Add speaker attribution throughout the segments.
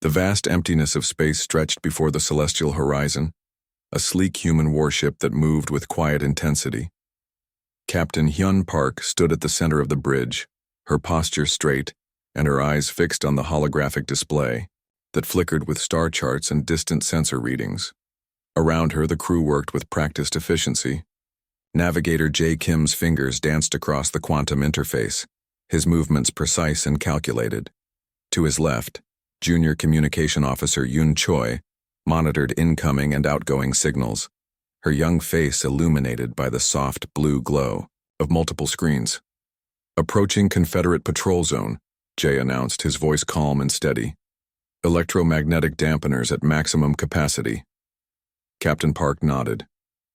Speaker 1: The vast emptiness of space stretched before the celestial horizon, a sleek human warship that moved with quiet intensity. Captain Hyun Park stood at the center of the bridge, her posture straight and her eyes fixed on the holographic display that flickered with star charts and distant sensor readings. Around her, the crew worked with practiced efficiency. Navigator Jae Kim's fingers danced across the quantum interface, his movements precise and calculated. To his left, Junior Communication Officer Yoon Choi monitored incoming and outgoing signals, her young face illuminated by the soft blue glow of multiple screens. "Approaching Confederate patrol zone," Jay announced, his voice calm and steady. "Electromagnetic dampeners at maximum capacity." Captain Park nodded.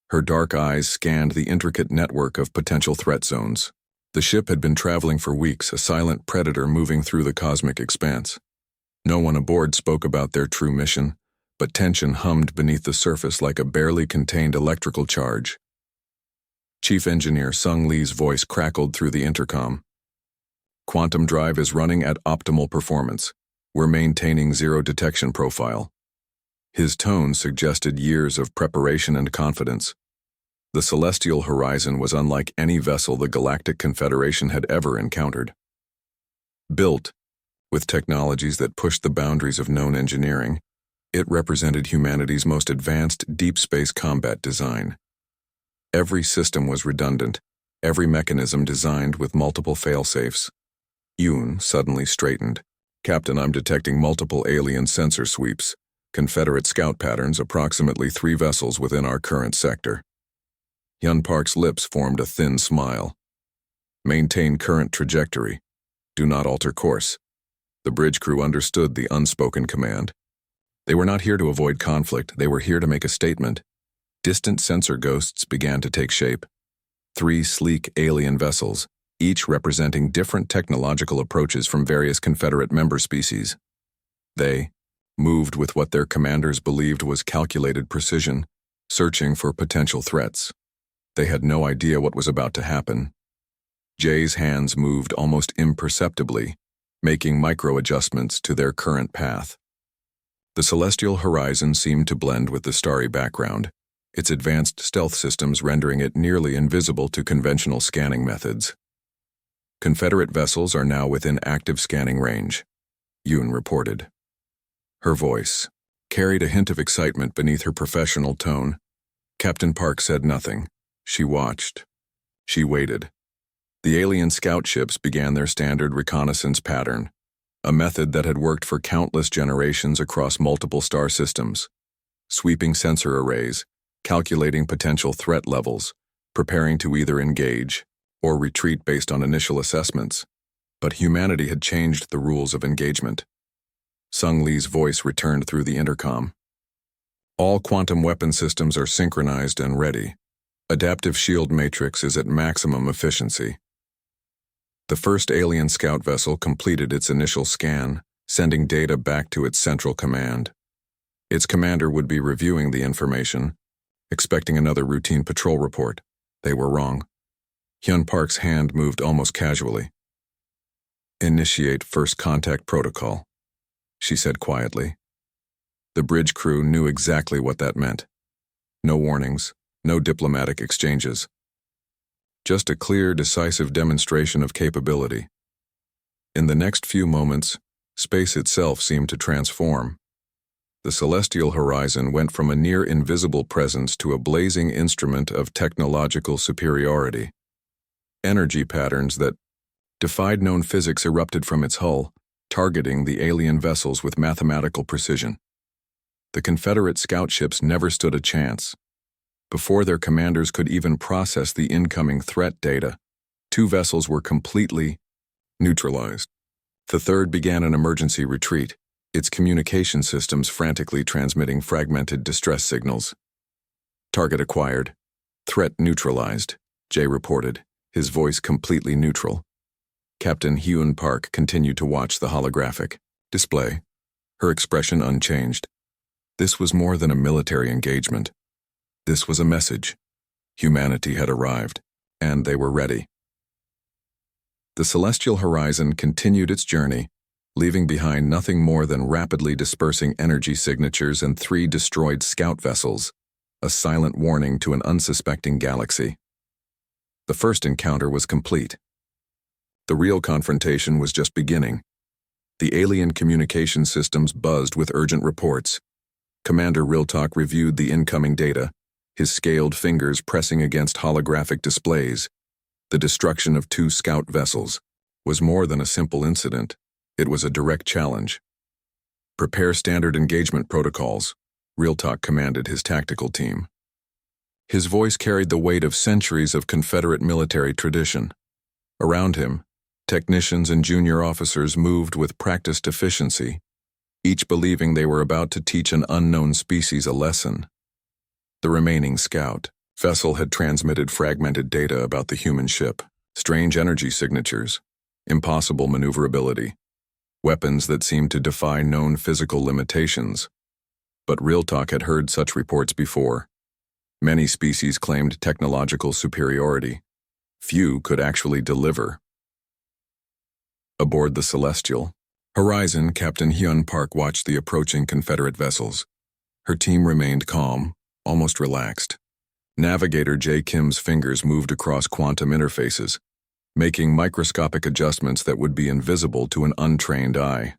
Speaker 1: Her dark eyes scanned the intricate network of potential threat zones. The ship had been traveling for weeks, a silent predator moving through the cosmic expanse. No one aboard spoke about their true mission, but tension hummed beneath the surface like a barely contained electrical charge. Chief Engineer Sung Lee's voice crackled through the intercom. "Quantum drive is running at optimal performance. We're maintaining zero detection profile." His tone suggested years of preparation and confidence. The celestial horizon was unlike any vessel the Galactic Confederation had ever encountered. Built with technologies that pushed the boundaries of known engineering, it represented humanity's most advanced deep space combat design. Every system was redundant, every mechanism designed with multiple fail-safes. Yoon suddenly straightened. "Captain, I'm detecting multiple alien sensor sweeps, Confederate scout patterns, approximately 3 vessels within our current sector." Hyun Park's lips formed a thin smile. "Maintain current trajectory. Do not alter course." The bridge crew understood the unspoken command. They were not here to avoid conflict, they were here to make a statement. Distant sensor ghosts began to take shape. 3 sleek alien vessels, each representing different technological approaches from various Confederate member species. They moved with what their commanders believed was calculated precision, searching for potential threats. They had no idea what was about to happen. Jay's hands moved almost imperceptibly, making micro-adjustments to their current path. The celestial horizon seemed to blend with the starry background, its advanced stealth systems rendering it nearly invisible to conventional scanning methods. "Confederate vessels are now within active scanning range," Yoon reported. Her voice carried a hint of excitement beneath her professional tone. Captain Park said nothing. She watched. She waited. The alien scout ships began their standard reconnaissance pattern, a method that had worked for countless generations across multiple star systems. Sweeping sensor arrays, calculating potential threat levels, preparing to either engage or retreat based on initial assessments. But humanity had changed the rules of engagement. Sung Lee's voice returned through the intercom. "All quantum weapon systems are synchronized and ready. Adaptive shield matrix is at maximum efficiency." The first alien scout vessel completed its initial scan, sending data back to its central command. Its commander would be reviewing the information, expecting another routine patrol report. They were wrong. Hyun Park's hand moved almost casually. "Initiate first contact protocol," she said quietly. The bridge crew knew exactly what that meant. No warnings, no diplomatic exchanges. Just a clear, decisive demonstration of capability. In the next few moments, space itself seemed to transform. The celestial horizon went from a near-invisible presence to a blazing instrument of technological superiority. Energy patterns that defied known physics erupted from its hull, targeting the alien vessels with mathematical precision. The Confederate scout ships never stood a chance. Before their commanders could even process the incoming threat data, 2 vessels were completely neutralized. The third began an emergency retreat, its communication systems frantically transmitting fragmented distress signals. "Target acquired. Threat neutralized," Jay reported, his voice completely neutral. Captain Hyun Park continued to watch the holographic display, her expression unchanged. This was more than a military engagement. This was a message. Humanity had arrived, and they were ready. The celestial horizon continued its journey, leaving behind nothing more than rapidly dispersing energy signatures and 3 destroyed scout vessels, a silent warning to an unsuspecting galaxy. The first encounter was complete. The real confrontation was just beginning. The alien communication systems buzzed with urgent reports. Commander Riltok reviewed the incoming data, his scaled fingers pressing against holographic displays. The destruction of 2 scout vessels was more than a simple incident. It was a direct challenge. "Prepare standard engagement protocols," Riltok commanded his tactical team. His voice carried the weight of centuries of Confederate military tradition. Around him, technicians and junior officers moved with practiced efficiency, each believing they were about to teach an unknown species a lesson. The remaining scout vessel had transmitted fragmented data about the human ship, strange energy signatures, impossible maneuverability, weapons that seemed to defy known physical limitations. But Riltok had heard such reports before. Many species claimed technological superiority. Few could actually deliver. Aboard the Celestial Horizon, Captain Hyun Park watched the approaching Confederate vessels. Her team remained calm, almost relaxed. Navigator J. Kim's fingers moved across quantum interfaces, making microscopic adjustments that would be invisible to an untrained eye.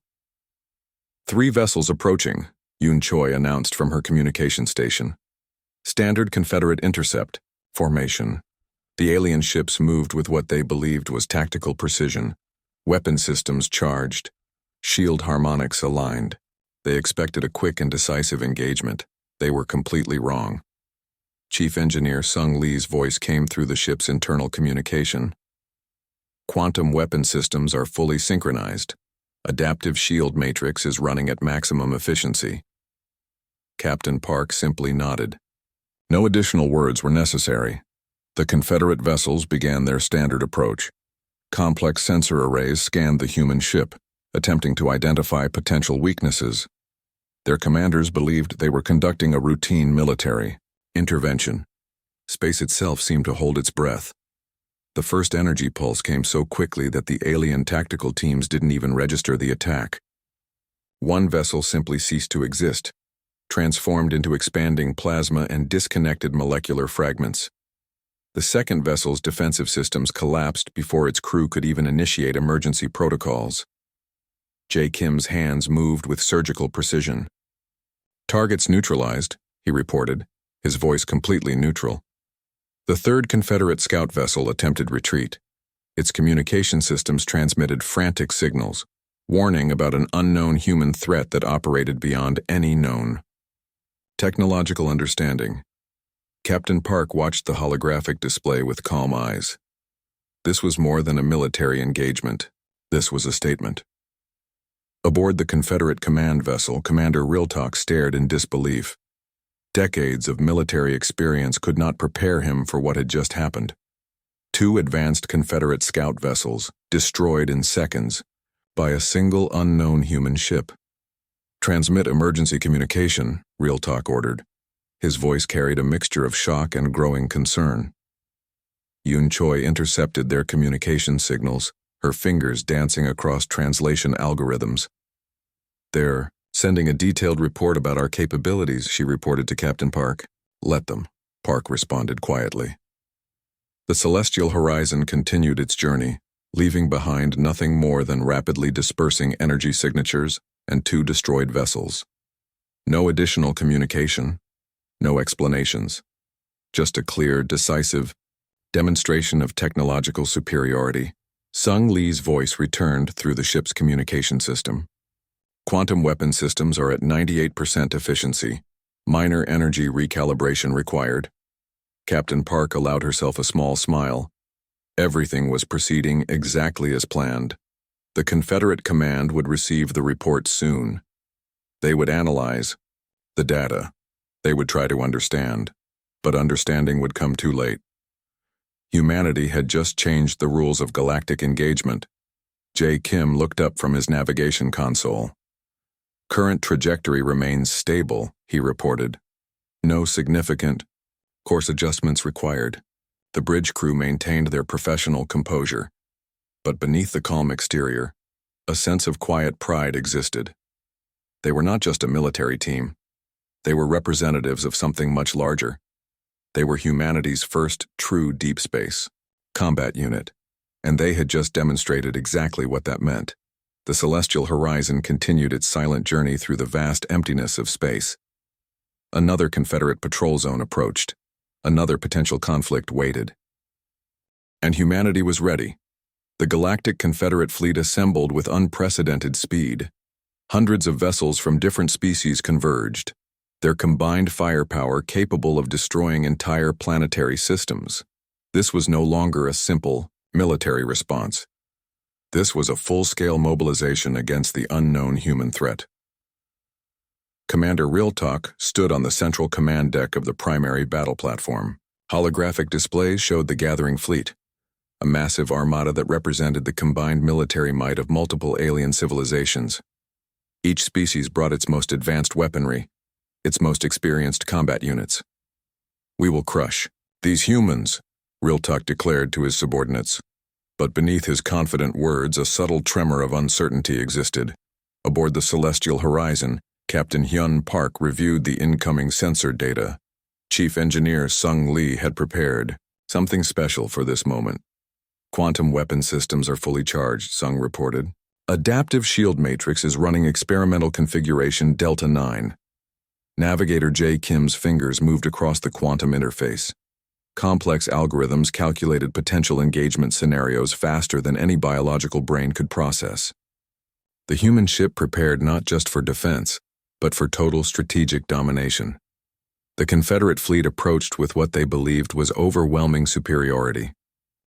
Speaker 1: 3 vessels approaching, Yoon Choi announced from her communication station. Standard Confederate intercept formation. The alien ships moved with what they believed was tactical precision, weapon systems charged, shield harmonics aligned. They expected a quick and decisive engagement. They were completely wrong. Chief Engineer Sung Lee's voice came through the ship's internal communication. "Quantum weapon systems are fully synchronized. Adaptive shield matrix is running at maximum efficiency." Captain Park simply nodded. No additional words were necessary. The Confederate vessels began their standard approach. Complex sensor arrays scanned the human ship, attempting to identify potential weaknesses. Their commanders believed they were conducting a routine military intervention. Space itself seemed to hold its breath. The first energy pulse came so quickly that the alien tactical teams didn't even register the attack. One vessel simply ceased to exist, transformed into expanding plasma and disconnected molecular fragments. The second vessel's defensive systems collapsed before its crew could even initiate emergency protocols. J. Kim's hands moved with surgical precision. "Targets neutralized," he reported, his voice completely neutral. The third Confederate scout vessel attempted retreat. Its communication systems transmitted frantic signals, warning about an unknown human threat that operated beyond any known technological understanding. Captain Park watched the holographic display with calm eyes. This was more than a military engagement. This was a statement. Aboard the Confederate command vessel, Commander Riltok stared in disbelief. Decades of military experience could not prepare him for what had just happened. 2 advanced Confederate scout vessels, destroyed in seconds by a single unknown human ship. "Transmit emergency communication," Riltok ordered. His voice carried a mixture of shock and growing concern. Yoon Choi intercepted their communication signals, her fingers dancing across translation algorithms. "They're sending a detailed report about our capabilities," she reported to Captain Park. "Let them," Park responded quietly. The Celestial Horizon continued its journey, leaving behind nothing more than rapidly dispersing energy signatures and 2 destroyed vessels. No additional communication, no explanations. Just a clear, decisive demonstration of technological superiority. Sung Lee's voice returned through the ship's communication system. "Quantum weapon systems are at 98% efficiency. Minor energy recalibration required." Captain Park allowed herself a small smile. Everything was proceeding exactly as planned. The Confederate command would receive the report soon. They would analyze the data. They would try to understand, but understanding would come too late. Humanity had just changed the rules of galactic engagement. J. Kim looked up from his navigation console. "Current trajectory remains stable," he reported. "No significant course adjustments required." The bridge crew maintained their professional composure. But beneath the calm exterior, A sense of quiet pride existed. They were not just a military team. They were representatives of something much larger. They were humanity's first true deep space combat unit, and they had just demonstrated exactly what that meant. The celestial horizon continued its silent journey through the vast emptiness of space. Another Confederate patrol zone approached. Another potential conflict waited. And humanity was ready. The galactic Confederate fleet assembled with unprecedented speed. Hundreds of vessels from different species converged, their combined firepower capable of destroying entire planetary systems. This was no longer a simple military response. This was a full-scale mobilization against the unknown human threat. Commander Riltok stood on the central command deck of the primary battle platform. Holographic displays showed the gathering fleet, a massive armada that represented the combined military might of multiple alien civilizations. Each species brought its most advanced weaponry, its most experienced combat units. "We will crush these humans," Riltok declared to his subordinates. But beneath his confident words, a subtle tremor of uncertainty existed. Aboard the celestial horizon, Captain Hyun Park reviewed the incoming sensor data. Chief Engineer Sung Lee had prepared something special for this moment. "Quantum weapon systems are fully charged," Sung reported. "Adaptive shield matrix is running experimental configuration Delta 9. Navigator J. Kim's fingers moved across the quantum interface. Complex algorithms calculated potential engagement scenarios faster than any biological brain could process. The human ship prepared not just for defense, but for total strategic domination. The Confederate fleet approached with what they believed was overwhelming superiority.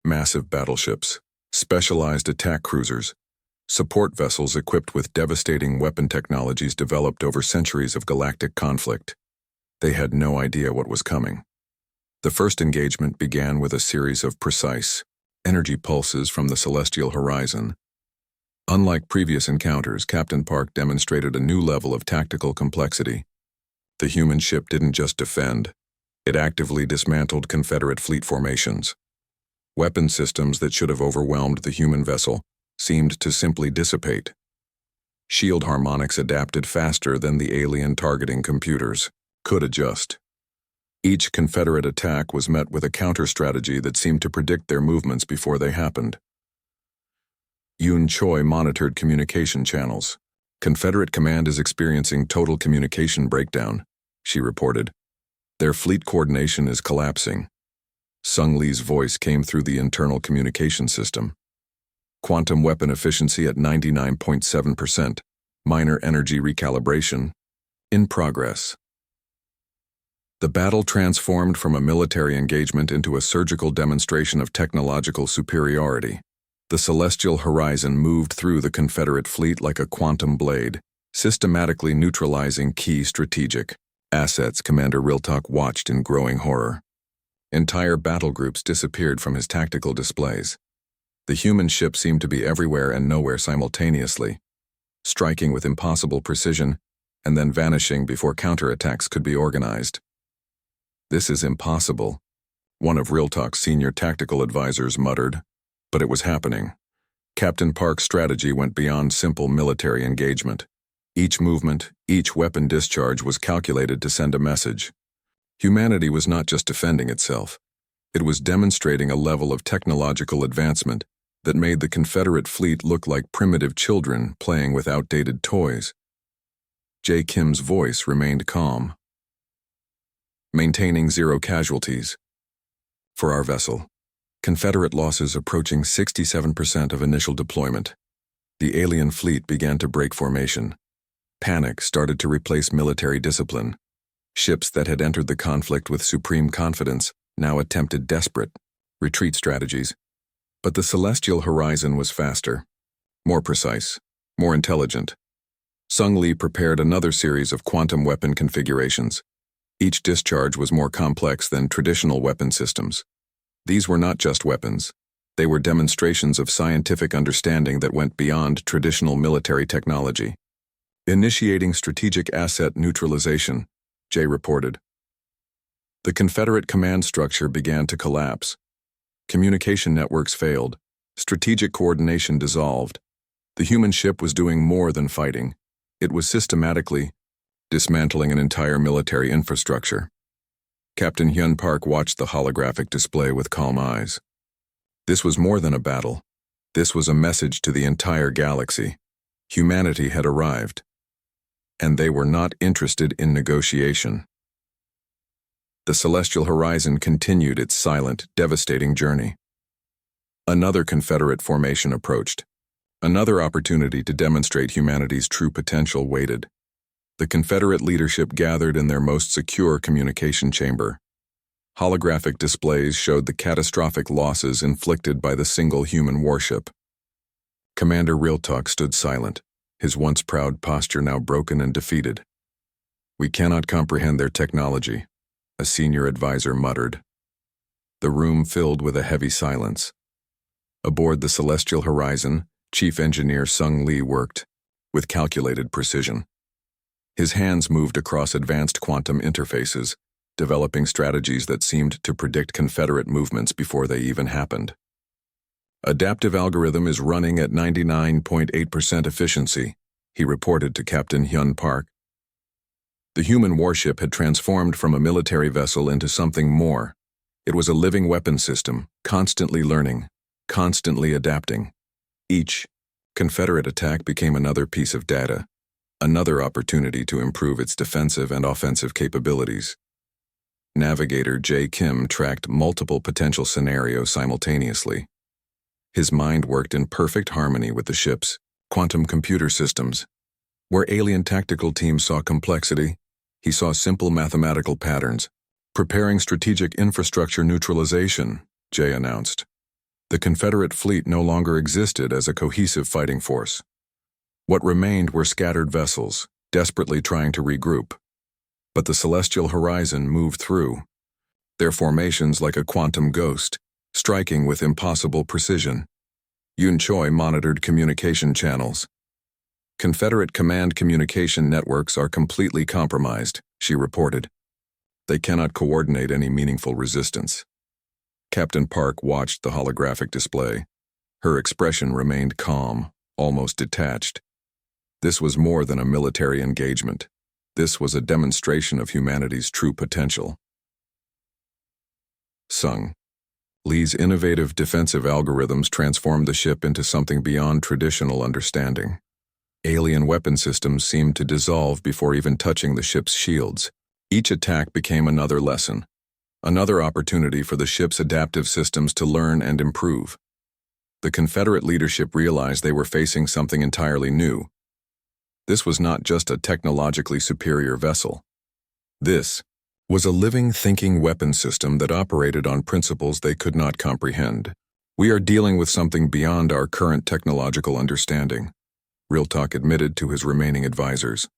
Speaker 1: Massive battleships, specialized attack cruisers, support vessels equipped with devastating weapon technologies developed over centuries of galactic conflict. They had no idea what was coming. The first engagement began with a series of precise energy pulses from the celestial horizon. Unlike previous encounters, Captain Park demonstrated a new level of tactical complexity. The human ship didn't just defend, it actively dismantled Confederate fleet formations. Weapon systems that should have overwhelmed the human vessel seemed to simply dissipate. Shield harmonics adapted faster than the alien targeting computers could adjust. Each Confederate attack was met with a counter-strategy that seemed to predict their movements before they happened. Yoon Choi monitored communication channels. "Confederate command is experiencing total communication breakdown," she reported. "Their fleet coordination is collapsing." Sung Lee's voice came through the internal communication system. "Quantum weapon efficiency at 99.7%. Minor energy recalibration in progress." The battle transformed from a military engagement into a surgical demonstration of technological superiority. The celestial horizon moved through the Confederate fleet like a quantum blade, systematically neutralizing key strategic assets. Commander Riltok watched in growing horror. Entire battle groups disappeared from his tactical displays. The human ship seemed to be everywhere and nowhere simultaneously, striking with impossible precision and then vanishing before counterattacks could be organized. "This is impossible," one of Riltok's senior tactical advisors muttered. But it was happening. Captain Park's strategy went beyond simple military engagement. Each movement, each weapon discharge was calculated to send a message. Humanity was not just defending itself. It was demonstrating a level of technological advancement that made the Confederate fleet look like primitive children playing with outdated toys. J. Kim's voice remained calm. "Maintaining 0 casualties. For our vessel. Confederate losses approaching 67% of initial deployment." The alien fleet began to break formation. Panic started to replace military discipline. Ships that had entered the conflict with supreme confidence now attempted desperate retreat strategies. But the celestial horizon was faster, more precise, more intelligent. Sung Lee prepared another series of quantum weapon configurations. Each discharge was more complex than traditional weapon systems. These were not just weapons. They were demonstrations of scientific understanding that went beyond traditional military technology. "Initiating strategic asset neutralization," Jay reported. The Confederate command structure began to collapse. Communication networks failed. Strategic coordination dissolved. The human ship was doing more than fighting. It was systematically dismantling an entire military infrastructure. Captain Hyun Park watched the holographic display with calm eyes. This was more than a battle. This was a message to the entire galaxy. Humanity had arrived, and they were not interested in negotiation. The celestial horizon continued its silent, devastating journey. Another Confederate formation approached. Another opportunity to demonstrate humanity's true potential waited. The Confederate leadership gathered in their most secure communication chamber. Holographic displays showed the catastrophic losses inflicted by the single human warship. Commander Realtalk stood silent, his once proud posture now broken and defeated. "We cannot comprehend their technology," a senior advisor muttered. The room filled with a heavy silence. Aboard the Celestial Horizon, Chief Engineer Sung Lee worked, with calculated precision. His hands moved across advanced quantum interfaces, developing strategies that seemed to predict Confederate movements before they even happened. "Adaptive algorithm is running at 99.8% efficiency," he reported to Captain Hyun Park. The human warship had transformed from a military vessel into something more. It was a living weapon system, constantly learning, constantly adapting. Each Confederate attack became another piece of data, another opportunity to improve its defensive and offensive capabilities. Navigator J. Kim tracked multiple potential scenarios simultaneously. His mind worked in perfect harmony with the ship's quantum computer systems. Where alien tactical teams saw complexity, he saw simple mathematical patterns. "Preparing strategic infrastructure neutralization," Jay announced. The Confederate fleet no longer existed as a cohesive fighting force. What remained were scattered vessels, desperately trying to regroup. But the celestial horizon moved through, their formations like a quantum ghost, striking with impossible precision. Yoon Choi monitored communication channels. "Confederate command communication networks are completely compromised," she reported. "They cannot coordinate any meaningful resistance." Captain Park watched the holographic display. Her expression remained calm, almost detached. This was more than a military engagement. This was a demonstration of humanity's true potential. Sung Lee's innovative defensive algorithms transformed the ship into something beyond traditional understanding. Alien weapon systems seemed to dissolve before even touching the ship's shields. Each attack became another lesson, another opportunity for the ship's adaptive systems to learn and improve. The Confederate leadership realized they were facing something entirely new. This was not just a technologically superior vessel. This was a living, thinking weapon system that operated on principles they could not comprehend. "We are dealing with something beyond our current technological understanding," Realtalk admitted to his remaining advisors.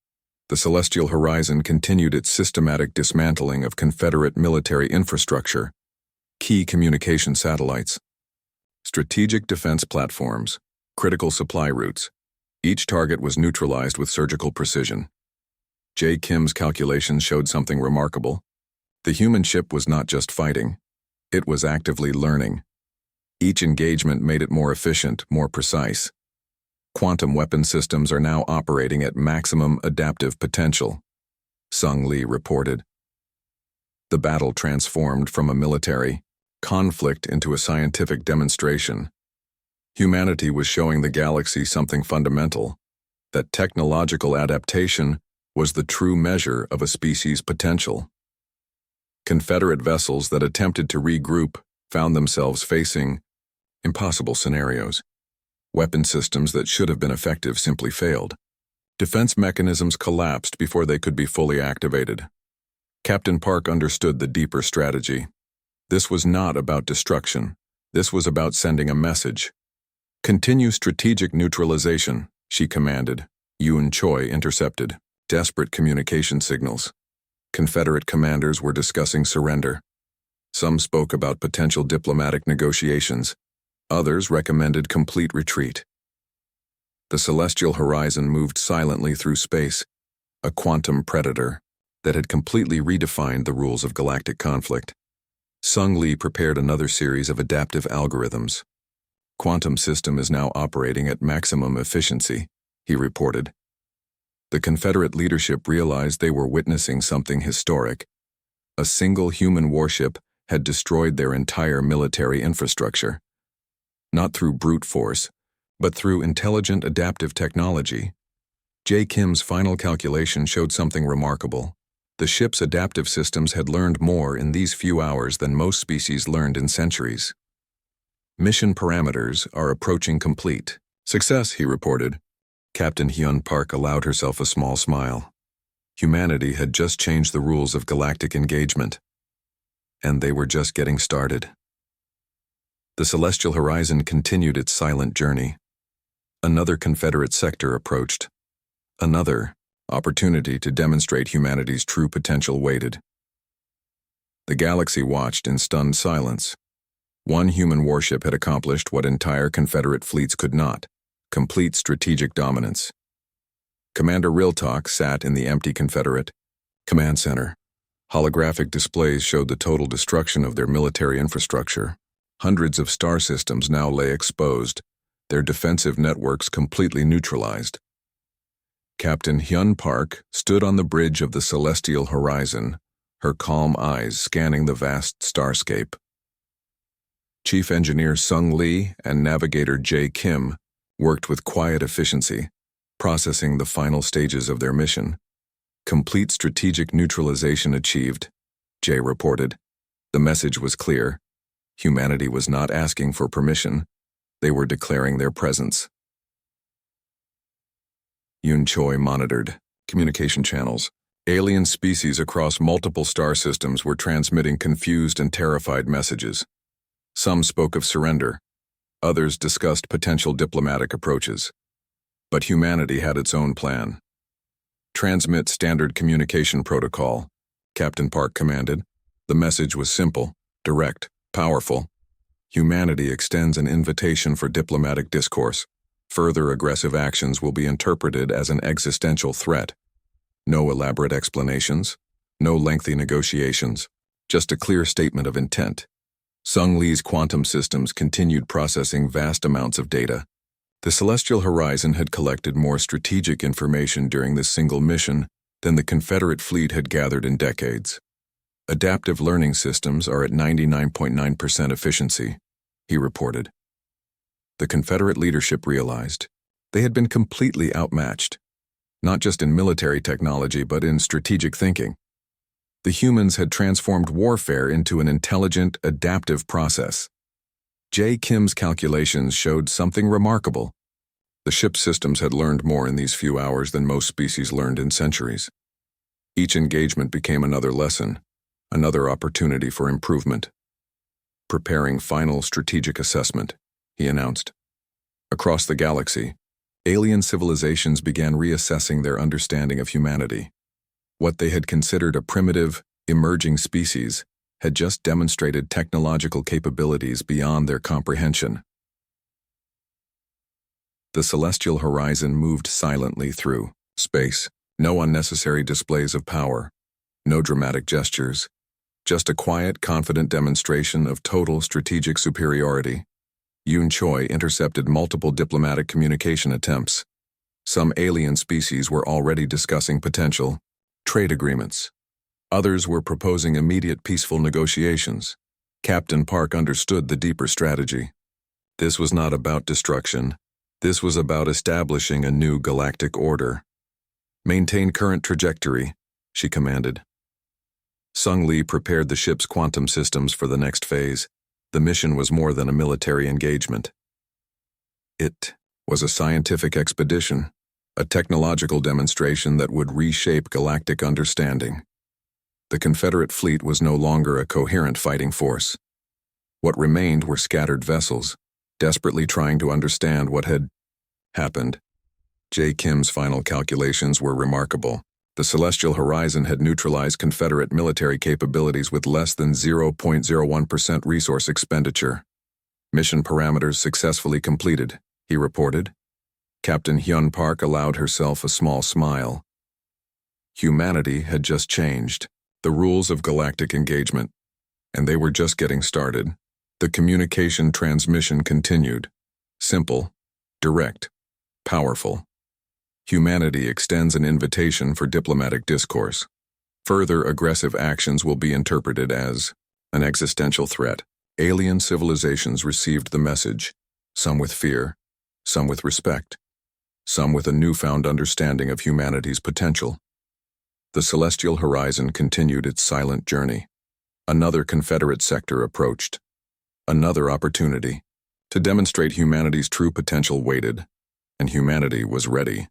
Speaker 1: The Celestial Horizon continued its systematic dismantling of Confederate military infrastructure, key communication satellites, strategic defense platforms, critical supply routes. Each target was neutralized with surgical precision. J. Kim's calculations showed something remarkable. The human ship was not just fighting. It was actively learning. Each engagement made it more efficient, more precise. Quantum weapon systems are now operating at maximum adaptive potential, Sung Lee reported. The battle transformed from a military conflict into a scientific demonstration. Humanity was showing the galaxy something fundamental, that technological adaptation was the true measure of a species' potential. Confederate vessels that attempted to regroup found themselves facing impossible scenarios. Weapon systems that should have been effective simply failed. Defense mechanisms collapsed before they could be fully activated. Captain Park understood the deeper strategy. This was not about destruction. This was about sending a message. "Continue strategic neutralization," she commanded. Yoon Choi intercepted. Desperate communication signals. Confederate commanders were discussing surrender. Some spoke about potential diplomatic negotiations. Others recommended complete retreat. The Celestial Horizon moved silently through space, a quantum predator that had completely redefined the rules of galactic conflict. Sung Lee prepared another series of adaptive algorithms. Quantum system is now operating at maximum efficiency, he reported. The Confederate leadership realized they were witnessing something historic. A single human warship had destroyed their entire military infrastructure. Not through brute force, but through intelligent adaptive technology. J. Kim's final calculation showed something remarkable. The ship's adaptive systems had learned more in these few hours than most species learned in centuries. Mission parameters are approaching complete. Success, he reported. Captain Hyun Park allowed herself a small smile. Humanity had just changed the rules of galactic engagement, and they were just getting started. The celestial horizon continued its silent journey. Another Confederate sector approached. Another opportunity to demonstrate humanity's true potential waited. The galaxy watched in stunned silence. One human warship had accomplished what entire Confederate fleets could not: complete strategic dominance. Commander Riltok sat in the empty Confederate command center. Holographic displays showed the total destruction of their military infrastructure. Hundreds of star systems now lay exposed, their defensive networks completely neutralized. Captain Hyun Park stood on the bridge of the celestial horizon, her calm eyes scanning the vast starscape. Chief Engineer Sung Lee and Navigator J. Kim worked with quiet efficiency, processing the final stages of their mission. Complete strategic neutralization achieved, Jay reported. The message was clear. Humanity was not asking for permission. They were declaring their presence. Yoon Choi monitored communication channels. Alien species across multiple star systems were transmitting confused and terrified messages. Some spoke of surrender. Others discussed potential diplomatic approaches. But humanity had its own plan. Transmit standard communication protocol, Captain Park commanded. The message was simple, direct, powerful. Humanity extends an invitation for diplomatic discourse. Further aggressive actions will be interpreted as an existential threat. No elaborate explanations, no lengthy negotiations, just a clear statement of intent. Sung Lee's quantum systems continued processing vast amounts of data. The celestial horizon had collected more strategic information during this single mission than the Confederate fleet had gathered in decades. Adaptive learning systems are at 99.9% efficiency, he reported. The Confederate leadership realized they had been completely outmatched, not just in military technology but in strategic thinking. The humans had transformed warfare into an intelligent, adaptive process. J. Kim's calculations showed something remarkable. The ship's systems had learned more in these few hours than most species learned in centuries. Each engagement became another lesson, another opportunity for improvement. Preparing final strategic assessment, he announced. Across the galaxy, alien civilizations began reassessing their understanding of humanity. What they had considered a primitive, emerging species had just demonstrated technological capabilities beyond their comprehension. The celestial horizon moved silently through space. No unnecessary displays of power, no dramatic gestures, just a quiet, confident demonstration of total strategic superiority. Yoon Choi intercepted multiple diplomatic communication attempts. Some alien species were already discussing potential trade agreements. Others were proposing immediate peaceful negotiations. Captain Park understood the deeper strategy. This was not about destruction. This was about establishing a new galactic order. Maintain current trajectory, she commanded. Sung Lee prepared the ship's quantum systems for the next phase. The mission was more than a military engagement. It was a scientific expedition, a technological demonstration that would reshape galactic understanding. The Confederate fleet was no longer a coherent fighting force. What remained were scattered vessels, desperately trying to understand what had happened. J. Kim's final calculations were remarkable. The celestial horizon had neutralized Confederate military capabilities with less than 0.01% resource expenditure. Mission parameters successfully completed, he reported. Captain Hyun Park allowed herself a small smile. Humanity had just changed the rules of galactic engagement, and they were just getting started. The communication transmission continued. Simple, direct, powerful. Humanity extends an invitation for diplomatic discourse. Further aggressive actions will be interpreted as an existential threat. Alien civilizations received the message, some with fear, some with respect, some with a newfound understanding of humanity's potential. The celestial horizon continued its silent journey. Another Confederate sector approached. Another opportunity to demonstrate humanity's true potential waited, and humanity was ready.